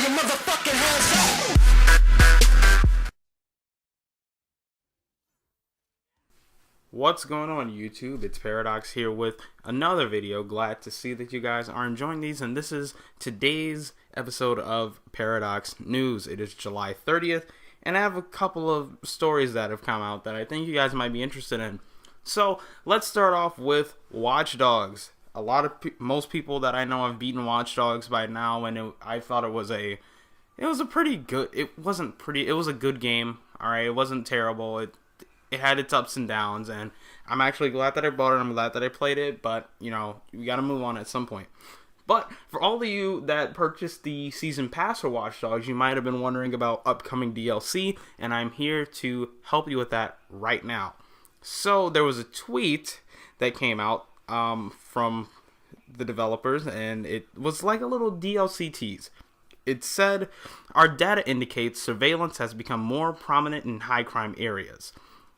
your motherfucking hands up. What's going on YouTube? It's ParaDoX here with another video. Glad to see that you guys are enjoying these, and this is today's episode of ParaDoX News. It is July 30th, and I have a couple of stories that have come out that I think you guys might be interested in. So let's start off with Watch Dogs. Most people that I know have beaten Watch Dogs by now, and I thought it was a pretty good. It was a good game. All right, it wasn't terrible. It had its ups and downs, and I'm actually glad that I bought it. I'm glad that I played it, but, you know, we got to move on at some point. But for all of you that purchased the Season Pass for Watch Dogs, you might have been wondering about upcoming DLC, and I'm here to help you with that right now. So there was a tweet that came out from the developers, and it was like a little DLC tease. It said, "Our data indicates surveillance has become more prominent in high crime areas."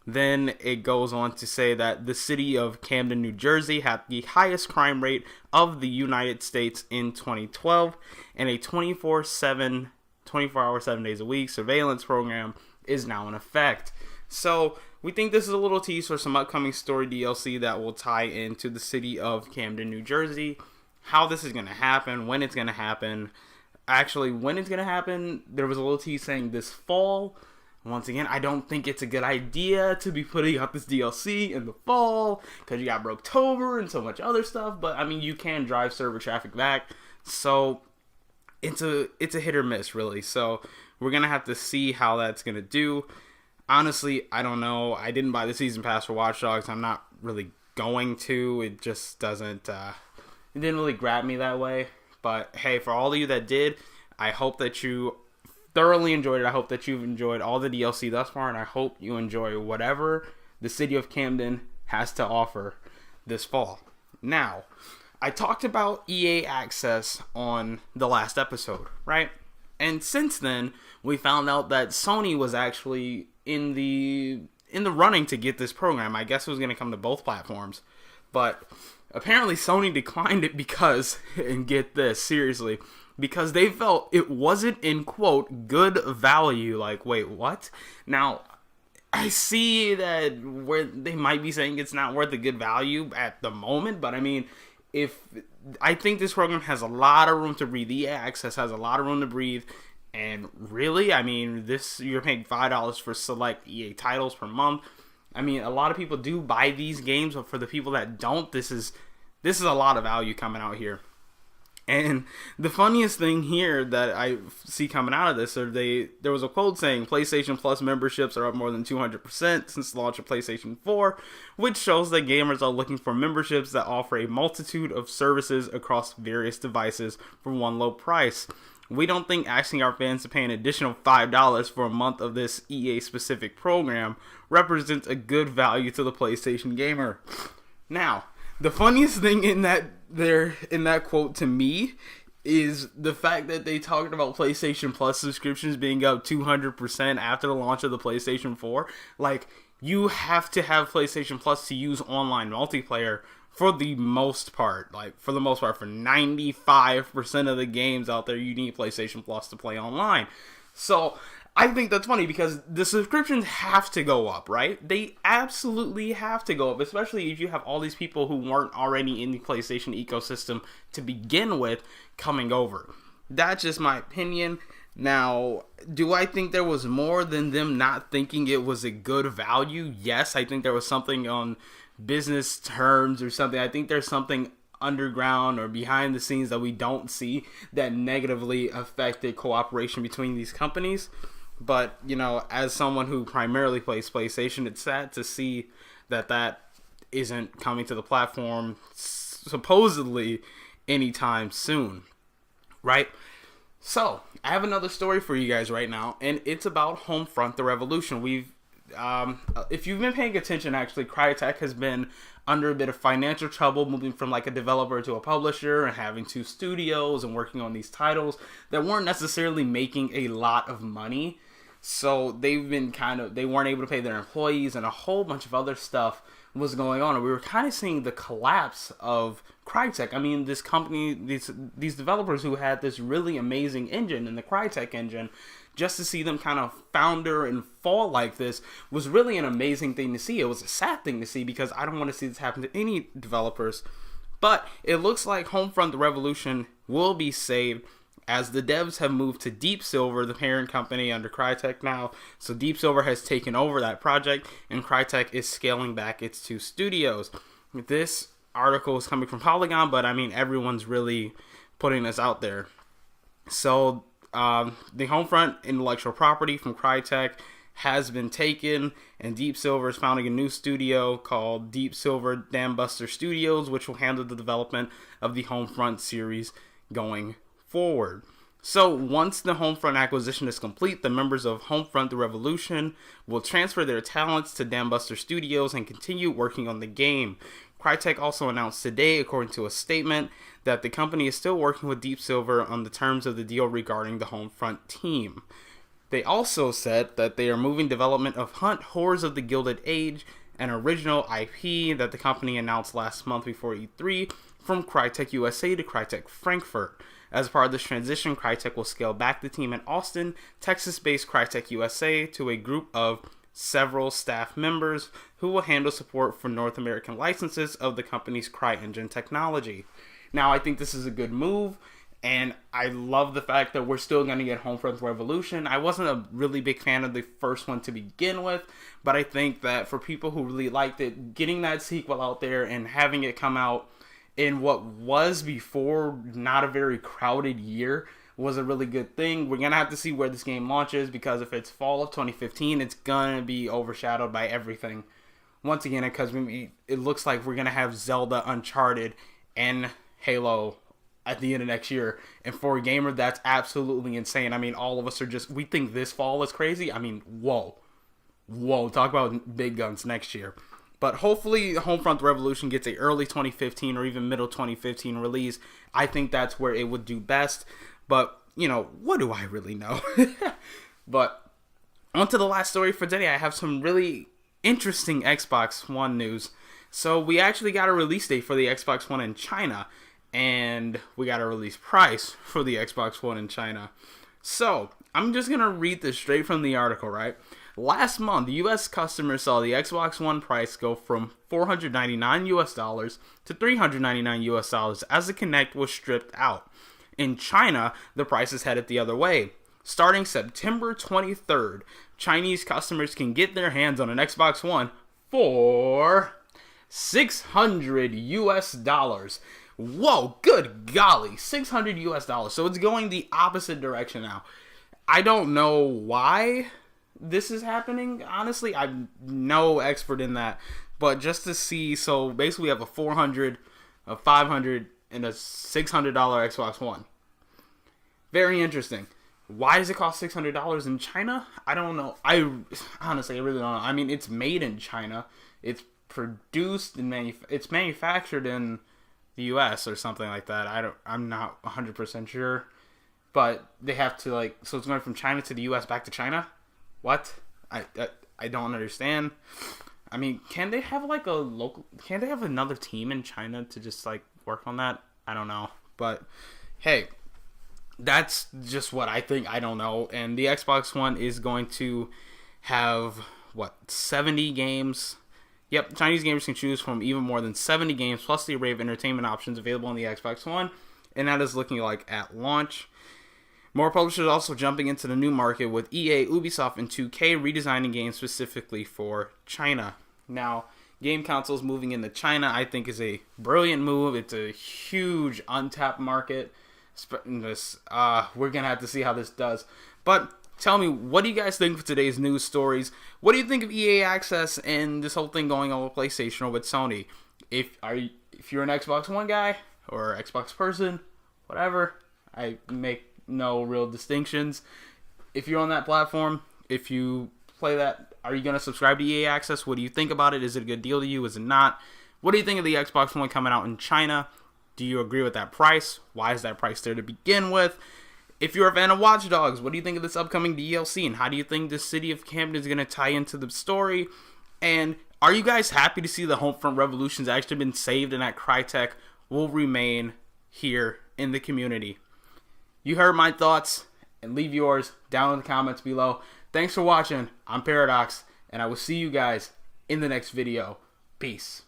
Then it goes on to say that the city of Camden, New Jersey had the highest crime rate of the United States in 2012, and a 24-hour, 7 days a week surveillance program is now in effect. So we think this is a little tease for some upcoming story DLC that will tie into the city of Camden, New Jersey. How this is going to happen, when it's going to happen. Actually, when it's going to happen, there was a little tease saying this fall. Once again, I don't think it's a good idea to be putting out this DLC in the fall because you got Brooktober and so much other stuff. But I mean, you can drive server traffic back, so it's a hit or miss, really. So we're gonna have to see how that's gonna do. Honestly, I don't know. I didn't buy the season pass for Watch Dogs. I'm not really going to. It just doesn't. It didn't really grab me that way. But hey, for all of you that did, I hope that you thoroughly enjoyed it. I hope that you've enjoyed all the DLC thus far, and I hope you enjoy whatever the city of Camden has to offer this fall. Now, I talked about EA Access on the last episode, right? And since then, we found out that Sony was actually in the running to get this program. I guess it was going to come to both platforms, but apparently Sony declined it because, and get this, seriously, because they felt it wasn't, in quote, good value. Like, wait, what? Now, I see that where they might be saying it's not worth a good value at the moment, but I mean, I think this program has a lot of room to breathe. EA Access has a lot of room to breathe, and really, I mean, you're paying $5 for select EA titles per month. I mean, a lot of people do buy these games, but for the people that don't, this is a lot of value coming out here. And the funniest thing here that I see coming out of this, there was a quote saying PlayStation Plus memberships are up more than 200% since the launch of PlayStation 4, which shows that gamers are looking for memberships that offer a multitude of services across various devices for one low price. We don't think asking our fans to pay an additional $5 for a month of this EA-specific program represents a good value to the PlayStation gamer. Now, the funniest thing in that quote to me is the fact that they talked about PlayStation Plus subscriptions being up 200% after the launch of the PlayStation 4. Like, you have to have PlayStation Plus to use online multiplayer for the most part. Like, for 95% of the games out there, you need PlayStation Plus to play online. So I think that's funny because the subscriptions have to go up, right? They absolutely have to go up, especially if you have all these people who weren't already in the PlayStation ecosystem to begin with coming over. That's just my opinion. Now, do I think there was more than them not thinking it was a good value? Yes, I think there was something on business terms or something. I think there's something underground or behind the scenes that we don't see that negatively affected cooperation between these companies. But, you know, as someone who primarily plays PlayStation, it's sad to see that isn't coming to the platform supposedly anytime soon, right? So, I have another story for you guys right now, and it's about Homefront: The Revolution. If you've been paying attention, actually, Crytek has been under a bit of financial trouble, moving from like a developer to a publisher and having two studios and working on these titles that weren't necessarily making a lot of money. So they weren't able to pay their employees and a whole bunch of other stuff was going on, and we were kind of seeing the collapse of Crytek. I mean, this company, these developers who had this really amazing engine in the Crytek engine, just to see them kind of founder and fall like this was really an amazing thing to see. It was a sad thing to see because I don't want to see this happen to any developers. But it looks like Homefront: The Revolution will be saved, as the devs have moved to Deep Silver, the parent company under Crytek now. So Deep Silver has taken over that project, and Crytek is scaling back its 2 studios. This article is coming from Polygon, but I mean, everyone's really putting this out there. So the Homefront intellectual property from Crytek has been taken, and Deep Silver is founding a new studio called Deep Silver Dambuster Studios, which will handle the development of the Homefront series going forward. So once the Homefront acquisition is complete, the members of Homefront: The Revolution will transfer their talents to Dambuster Studios and continue working on the game. Crytek also announced today, according to a statement, that the company is still working with Deep Silver on the terms of the deal regarding the Homefront team. They also said that they are moving development of Hunt: Horrors of the Gilded Age, an original IP that the company announced last month before E3, from Crytek USA to Crytek Frankfurt. As part of this transition, Crytek will scale back the team in Austin, Texas-based Crytek USA, to a group of several staff members who will handle support for North American licenses of the company's CryEngine technology. Now, I think this is a good move, and I love the fact that we're still going to get Homefront: Revolution. I wasn't a really big fan of the first one to begin with, but I think that for people who really liked it, getting that sequel out there and having it come out in what was before not a very crowded year was a really good thing. We're going to have to see where this game launches, because if it's fall of 2015, it's going to be overshadowed by everything. Once again, because it looks like we're going to have Zelda, Uncharted, and Halo at the end of next year. And for a gamer, that's absolutely insane. I mean, all of us are we think this fall is crazy. I mean, whoa, talk about big guns next year. But hopefully Homefront: Revolution gets a early 2015 or even middle 2015 release. I think that's where it would do best. But, you know, what do I really know? But on to the last story for today. I have some really interesting Xbox One news. So we actually got a release date for the Xbox One in China, and we got a release price for the Xbox One in China. So I'm just going to read this straight from the article, right? Last month, U.S. customers saw the Xbox One price go from $499 to $399 as the Kinect was stripped out. In China, the price is headed the other way. Starting September 23rd, Chinese customers can get their hands on an Xbox One for $600. Whoa, good golly, $600. So it's going the opposite direction now. I don't know why this is happening. Honestly, I'm no expert in that. But just to see, so basically we have a $400, a $500, and a $600 Xbox One. Very interesting. Why does it cost $600 in China? I don't know. I really don't know. I mean, it's made in China. It's produced and it's manufactured in the U.S. or something like that. I'm not 100% sure. But they have to so it's going from China to the U.S. back to China? What? I don't understand. I mean, can they have can't they have another team in China to just work on that? I don't know. But hey, that's just what I think. I don't know. And the Xbox One is going to have 70 games. Yep, Chinese gamers can choose from even more than 70 games plus the array of entertainment options available on the Xbox One, and that is looking like at launch. More publishers also jumping into the new market, with EA, Ubisoft, and 2K redesigning games specifically for China. Now, game consoles moving into China, I think, is a brilliant move. It's a huge untapped market. We're going to have to see how this does. But tell me, what do you guys think of today's news stories? What do you think of EA Access and this whole thing going on with PlayStation or with Sony? If you're an Xbox One guy or Xbox person, whatever, I make no real distinctions. If you're on that platform, if you play that, are you going to subscribe to EA Access? What do you think about it? Is it a good deal to you? Is it not? What do you think of the Xbox One coming out in China? Do you agree with that price? Why is that price there to begin with? If you're a fan of Watch Dogs, what do you think of this upcoming DLC? And how do you think the city of Camden is going to tie into the story? And Are you guys happy to see the Homefront Revolution's actually been saved and that Crytek will remain here in the community? You heard my thoughts, and leave yours down in the comments below. Thanks for watching. I'm ParaDoX, and I will see you guys in the next video. Peace.